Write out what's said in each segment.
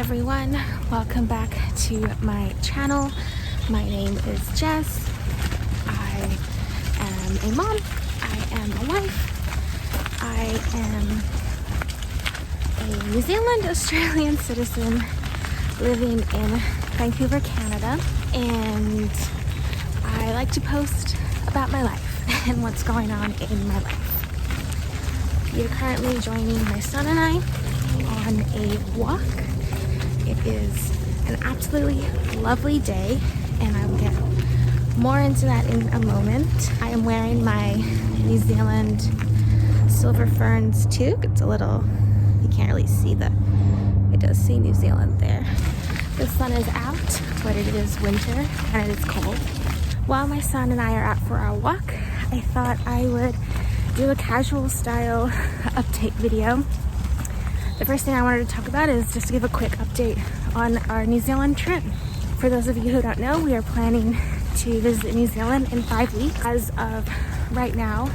everyone, welcome back to my channel. My name is Jess. I am a mom, I am a wife, I am a New Zealand Australian citizen living in Vancouver, Canada, and I like to post about my life and what's going on in my life. You're currently joining my son and I on a walk. It is an absolutely lovely day, and I will get more into that in a moment. I am wearing my New Zealand silver ferns toque. It's a little, you can't really see it does say New Zealand there. The sun is out, but it is winter and it is cold. While my son and I are out for our walk, I thought I would do a casual style update video. The first thing I wanted to talk about is just to give a quick update on our New Zealand trip. For those of you who don't know, we are planning to visit New Zealand in 5 weeks. As of right now,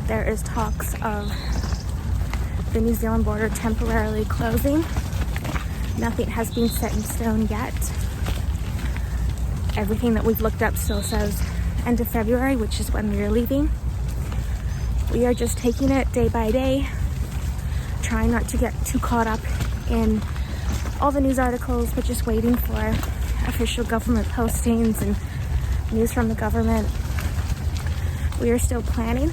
there is talks of the New Zealand border temporarily closing. Nothing has been set in stone yet. Everything that we've looked up still says end of February, which is when we are leaving. We are just taking it day by day, trying not to get too caught up in all the news articles, but just waiting for official government postings and news from the government. We are still planning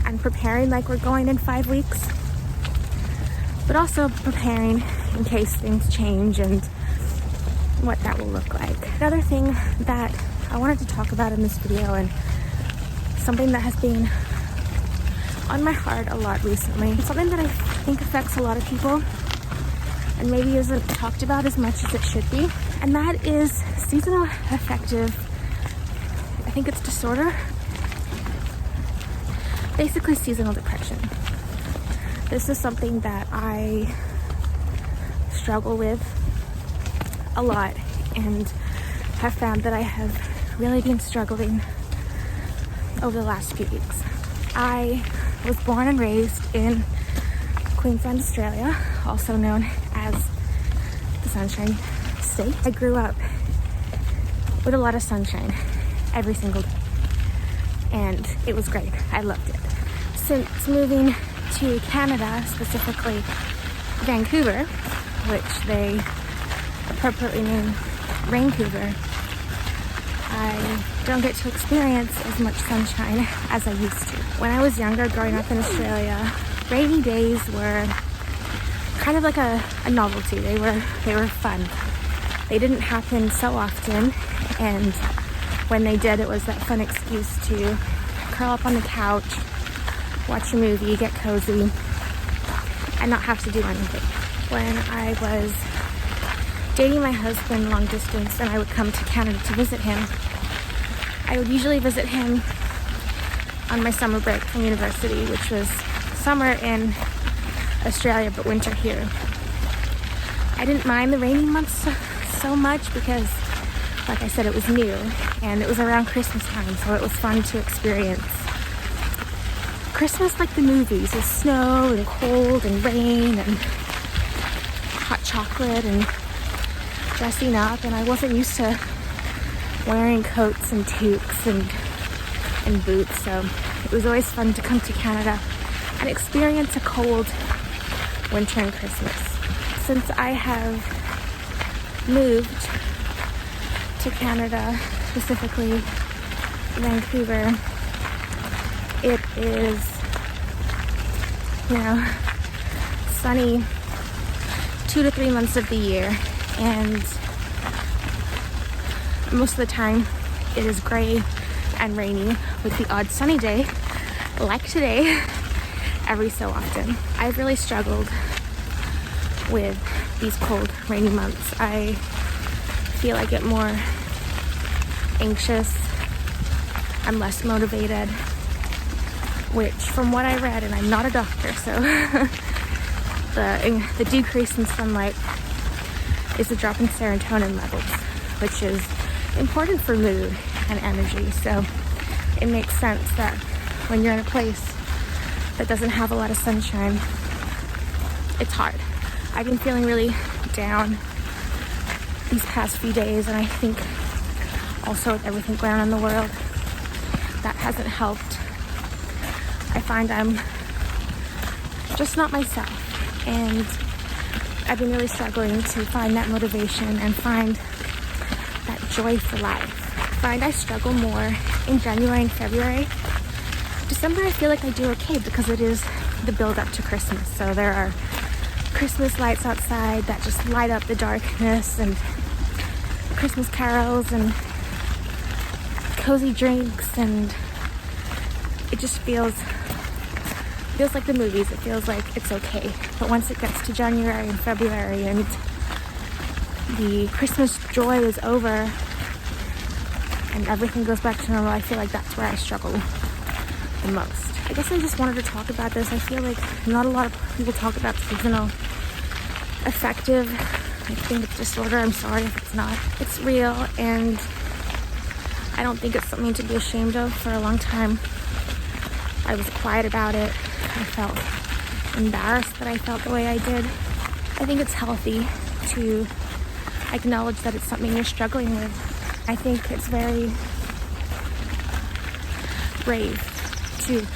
and preparing like we're going in 5 weeks, but also preparing in case things change and what that will look like. Another thing that I wanted to talk about in this video, and something that has been on my heart a lot recently, something that I think affects a lot of people and maybe isn't talked about as much as it should be, and that is seasonal affective, I think it's disorder, basically seasonal depression. This is something that I struggle with a lot and have found that I have really been struggling over the last few weeks. I was born and raised in Queensland, Australia, also known as the Sunshine State. I grew up with a lot of sunshine every single day, and it was great. I loved it. Since moving to Canada, specifically Vancouver, which they appropriately named Raincouver, I don't get to experience as much sunshine as I used to. When I was younger, growing up in Australia, rainy days were kind of like a novelty. They were fun. They didn't happen so often, and when they did, it was that fun excuse to curl up on the couch, watch a movie, get cozy, and not have to do anything. When I was dating my husband long distance and I would come to Canada to visit him, I would usually visit him on my summer break from university, which was summer in Australia but winter here. I didn't mind the rainy months so much because, like I said, it was new and it was around Christmas time, so it was fun to experience Christmas like the movies, with snow and cold and rain and hot chocolate and dressing up. And I wasn't used to wearing coats and toques and boots, so it was always fun to come to Canada and experience a cold winter and Christmas. Since I have moved to Canada, specifically Vancouver, it is, sunny 2 to 3 months of the year, and most of the time it is gray and rainy with the odd sunny day like today every so often. I've really struggled with these cold rainy months. I feel I get more anxious, I'm less motivated, which from what I read, and I'm not a doctor, so the decrease in sunlight is a drop in serotonin levels, which is important for mood and energy. So it makes sense that when you're in a place that doesn't have a lot of sunshine, it's hard. I've been feeling really down these past few days, and I think also with everything going on in the world, that hasn't helped. I find I'm just not myself, and I've been really struggling to find that motivation and find that joy for life. I find I struggle more in January and February. December I feel like I do okay because it is the build up to Christmas, so there are Christmas lights outside that just light up the darkness, and Christmas carols and cozy drinks, and it just feels like the movies. It feels like it's okay. But once it gets to January and February and the Christmas joy is over and everything goes back to normal, I feel like that's where I struggle the most. I guess I just wanted to talk about this. I feel like not a lot of people talk about seasonal affective, I think it's disorder. I'm sorry if it's not. It's real, and I don't think it's something to be ashamed of. For a long time I was quiet about it. I felt embarrassed that I felt the way I did. I think it's healthy to acknowledge that it's something you're struggling with. I think it's very brave to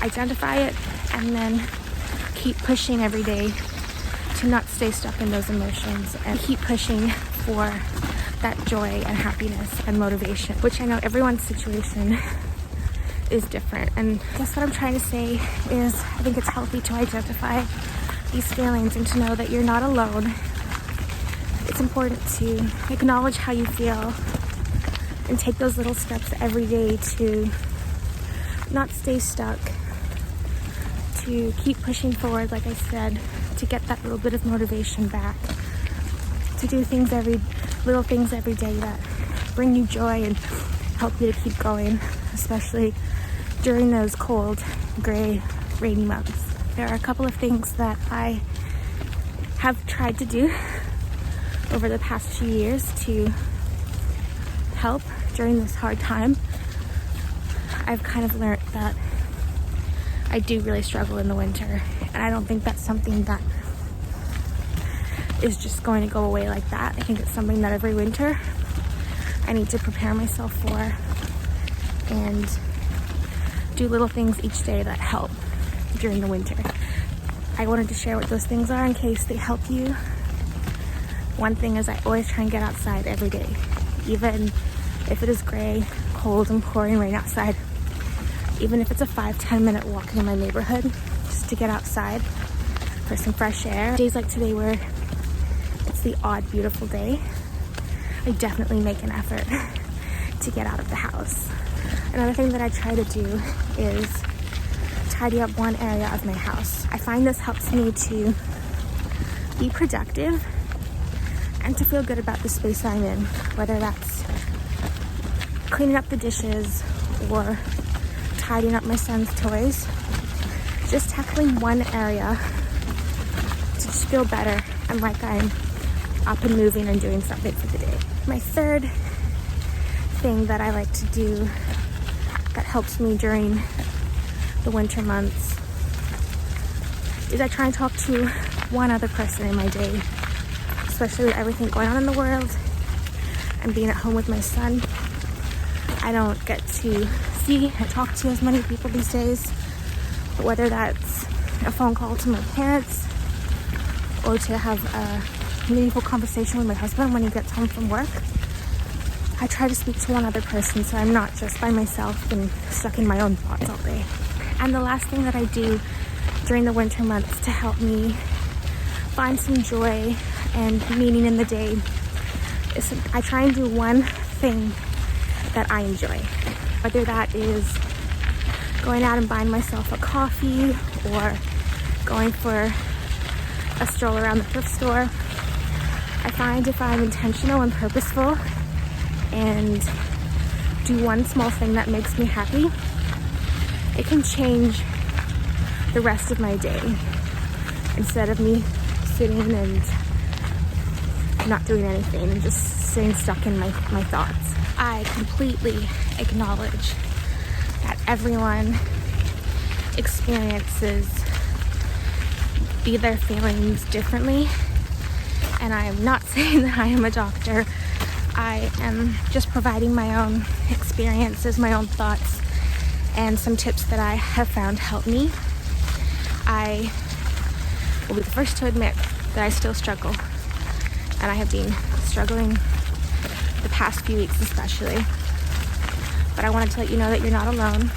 identify it and then keep pushing every day to not stay stuck in those emotions and keep pushing for that joy and happiness and motivation, which I know everyone's situation is different. And I guess what I'm trying to say is I think it's healthy to identify these feelings and to know that you're not alone. It's important to acknowledge how you feel and take those little steps every day to not stay stuck, to keep pushing forward, like I said, to get that little bit of motivation back, to do little things every day that bring you joy and help you to keep going, especially during those cold, gray, rainy months. There are a couple of things that I have tried to do over the past few years to help during this hard time. I've kind of learned that I do really struggle in the winter, and I don't think that's something that is just going to go away like that. I think it's something that every winter I need to prepare myself for and do little things each day that help during the winter. I wanted to share what those things are in case they help you. One thing is I always try and get outside every day, even if it is gray, cold, and pouring rain outside. Even if it's a 5-10 minute walk in my neighborhood, just to get outside for some fresh air. Days like today where it's the odd, beautiful day, I definitely make an effort to get out of the house. Another thing that I try to do is tidy up one area of my house. I find this helps me to be productive and to feel good about the space I'm in, whether that's cleaning up the dishes or tidying up my son's toys. Just tackling one area to just feel better and like I'm up and moving and doing something for the day. My third thing that I like to do that helps me during the winter months is I try and talk to one other person in my day, especially with everything going on in the world and being at home with my son. I don't get to see and talk to as many people these days, but whether that's a phone call to my parents or to have a meaningful conversation with my husband when he gets home from work, I try to speak to one other person so I'm not just by myself and stuck in my own thoughts all day. And the last thing that I do during the winter months to help me find some joy and meaning in the day is I try and do one thing that I enjoy. Whether that is going out and buying myself a coffee or going for a stroll around the thrift store. I find if I'm intentional and purposeful and do one small thing that makes me happy, it can change the rest of my day instead of me sitting and not doing anything and just staying stuck in my thoughts. I completely acknowledge that everyone experiences be their feelings differently. And I'm not saying that I am a doctor. I am just providing my own experiences, my own thoughts, and some tips that I have found help me. I will be the first to admit that I still struggle, and I have been struggling the past few weeks especially. But I wanted to let you know that you're not alone.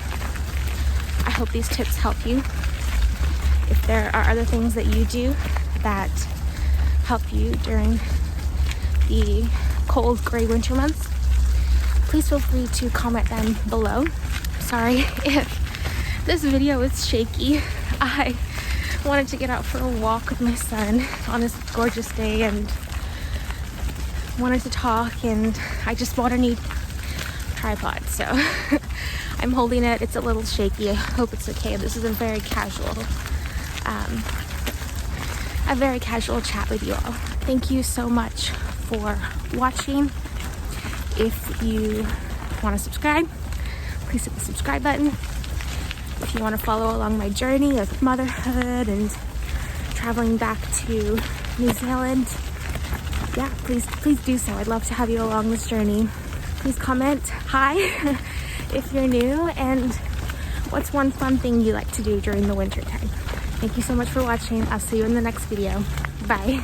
I hope these tips help you. If there are other things that you do that help you during the cold, gray winter months, please feel free to comment them below. Sorry if this video is shaky. I wanted to get out for a walk with my son on this gorgeous day and wanted to talk, and I just bought a new tripod, so I'm holding it. It's a little shaky. I hope it's okay. This is a very casual chat with you all. Thank you so much for watching. If you want to subscribe, please hit the subscribe button. If you want to follow along my journey of motherhood and traveling back to New Zealand, yeah, please do so. I'd love to have you along this journey. Please comment hi if you're new, and what's one fun thing you like to do during the winter time. Thank you so much for watching. I'll see you in the next video. Bye.